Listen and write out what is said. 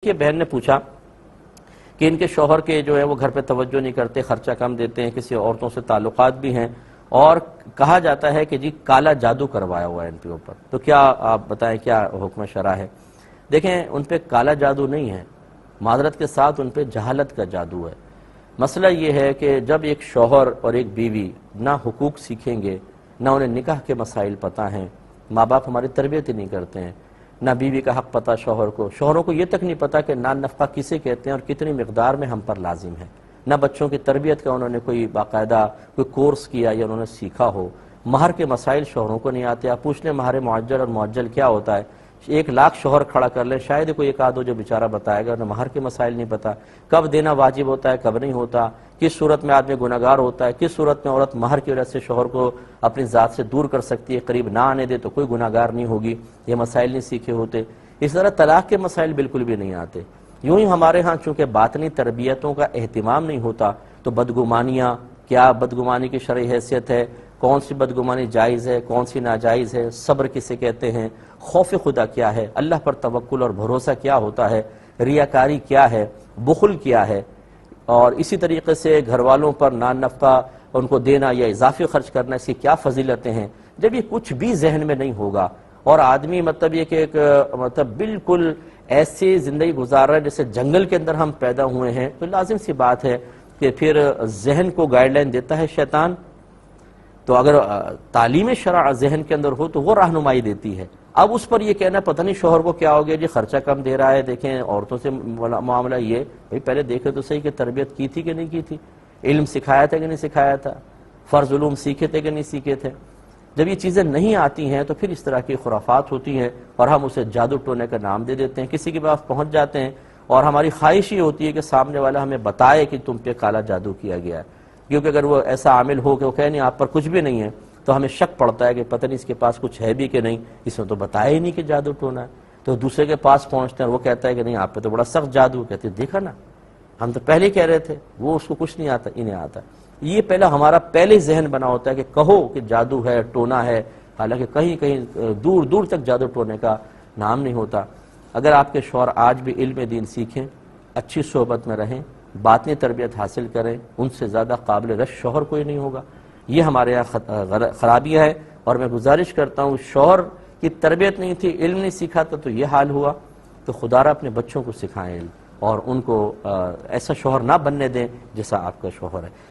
ایک بہن نے پوچھا کہ ان کے شوہر کے جو ہے وہ گھر پہ توجہ نہیں کرتے، خرچہ کم دیتے ہیں، کسی عورتوں سے تعلقات بھی ہیں، اور کہا جاتا ہے کہ جی کالا جادو کروایا ہوا ہے ان کے اوپر، تو کیا آپ بتائیں کیا حکم شرع ہے؟ دیکھیں ان پہ کالا جادو نہیں ہے، معذرت کے ساتھ ان پہ جہالت کا جادو ہے۔ مسئلہ یہ ہے کہ جب ایک شوہر اور ایک بیوی نہ حقوق سیکھیں گے، نہ انہیں نکاح کے مسائل پتہ ہیں، ماں باپ ہماری تربیت ہی نہیں کرتے ہیں، نہ بیوی کا حق پتہ شوہروں کو یہ تک نہیں پتہ کہ نان نفقہ کسے کہتے ہیں اور کتنی مقدار میں ہم پر لازم ہے، نہ بچوں کی تربیت کا انہوں نے کوئی باقاعدہ کوئی کورس کیا یا انہوں نے سیکھا ہو، مہر کے مسائل شوہروں کو نہیں آتے۔ آپ پوچھ لیں مہر معجل اور معجل کیا ہوتا ہے، 1,00,000 شوہر کھڑا کر لیں، شاید کوئی ایک آدھ جو بیچارہ بتائے گا، انہیں مہر کے مسائل نہیں پتا، کب دینا واجب ہوتا ہے کب نہیں ہوتا، کس صورت میں آدمی گناہگار ہوتا ہے، کس صورت میں عورت مہر کی وجہ سے شوہر کو اپنی ذات سے دور کر سکتی ہے، قریب نہ آنے دے تو کوئی گناہگار نہیں ہوگی، یہ مسائل نہیں سیکھے ہوتے۔ اس طرح طلاق کے مسائل بالکل بھی نہیں آتے۔ یوں ہی ہمارے ہاں چونکہ باطنی تربیتوں کا اہتمام نہیں ہوتا تو بدگمانیاں، کیا بدگمانی کی شرعی حیثیت ہے، کون سی بدگمانی جائز ہے، کون سی ناجائز ہے، صبر کسے کہتے ہیں، خوف خدا کیا ہے، اللہ پر توکل اور بھروسہ کیا ہوتا ہے، ریاکاری کیا ہے، بخل کیا ہے، اور اسی طریقے سے گھر والوں پر نان نفقہ ان کو دینا یا اضافی خرچ کرنا، اس کی کیا فضیلتیں ہیں۔ جب یہ کچھ بھی ذہن میں نہیں ہوگا اور آدمی مطلب یہ کہ ایک مطلب بالکل ایسی زندگی گزار رہا ہے جیسے جنگل کے اندر ہم پیدا ہوئے ہیں، تو لازم سی بات ہے کہ پھر ذہن کو گائیڈ لائن دیتا ہے شیطان۔ تو اگر تعلیم شرع ذہن کے اندر ہو تو وہ رہنمائی دیتی ہے۔ اب اس پر یہ کہنا پتہ نہیں شوہر کو کیا ہو گیا جی خرچہ کم دے رہا ہے، دیکھیں عورتوں سے معاملہ یہ بھئی پہلے دیکھے تو صحیح کہ تربیت کی تھی کہ نہیں کی تھی، علم سکھایا تھا کہ نہیں سکھایا تھا، فرض علوم سیکھے تھے کہ نہیں سیکھے تھے۔ جب یہ چیزیں نہیں آتی ہیں تو پھر اس طرح کی خرافات ہوتی ہیں اور ہم اسے جادو ٹونے کا نام دے دیتے ہیں، کسی کے پاس پہنچ جاتے ہیں اور ہماری خواہش یہ ہوتی ہے کہ سامنے والا ہمیں بتائے کہ تم پہ کالا جادو کیا گیا ہے، کیونکہ اگر وہ ایسا عامل ہو کہ وہ کہے نہیں آپ پر کچھ بھی نہیں ہے تو ہمیں شک پڑتا ہے کہ پتہ نہیں اس کے پاس کچھ ہے بھی کہ نہیں، اس نے تو بتایا ہی نہیں کہ جادو ٹونا ہے۔ تو دوسرے کے پاس پہنچتے ہیں اور وہ کہتا ہے کہ نہیں آپ پہ تو بڑا سخت جادو، کہتے ہیں دیکھا نا ہم تو پہلے ہی کہہ رہے تھے، وہ اس کو کچھ نہیں آتا، انہیں آتا۔ یہ پہلا ہمارا پہلے ذہن بنا ہوتا ہے کہ کہو کہ جادو ہے، ٹونا ہے، حالانکہ کہیں کہیں دور دور تک جادو ٹونے کا نام نہیں ہوتا۔ اگر آپ کے شوہر آج بھی علم دین سیکھیں، اچھی صحبت میں رہیں، باطنی تربیت حاصل کریں، ان سے زیادہ قابل رشک شوہر کوئی نہیں ہوگا۔ یہ ہمارے یہاں خرابیاں ہے، اور میں گزارش کرتا ہوں شوہر کی تربیت نہیں تھی، علم نہیں سیکھا تھا تو یہ حال ہوا، تو خدا را اپنے بچوں کو سکھائیں علم، اور ان کو ایسا شوہر نہ بننے دیں جیسا آپ کا شوہر ہے۔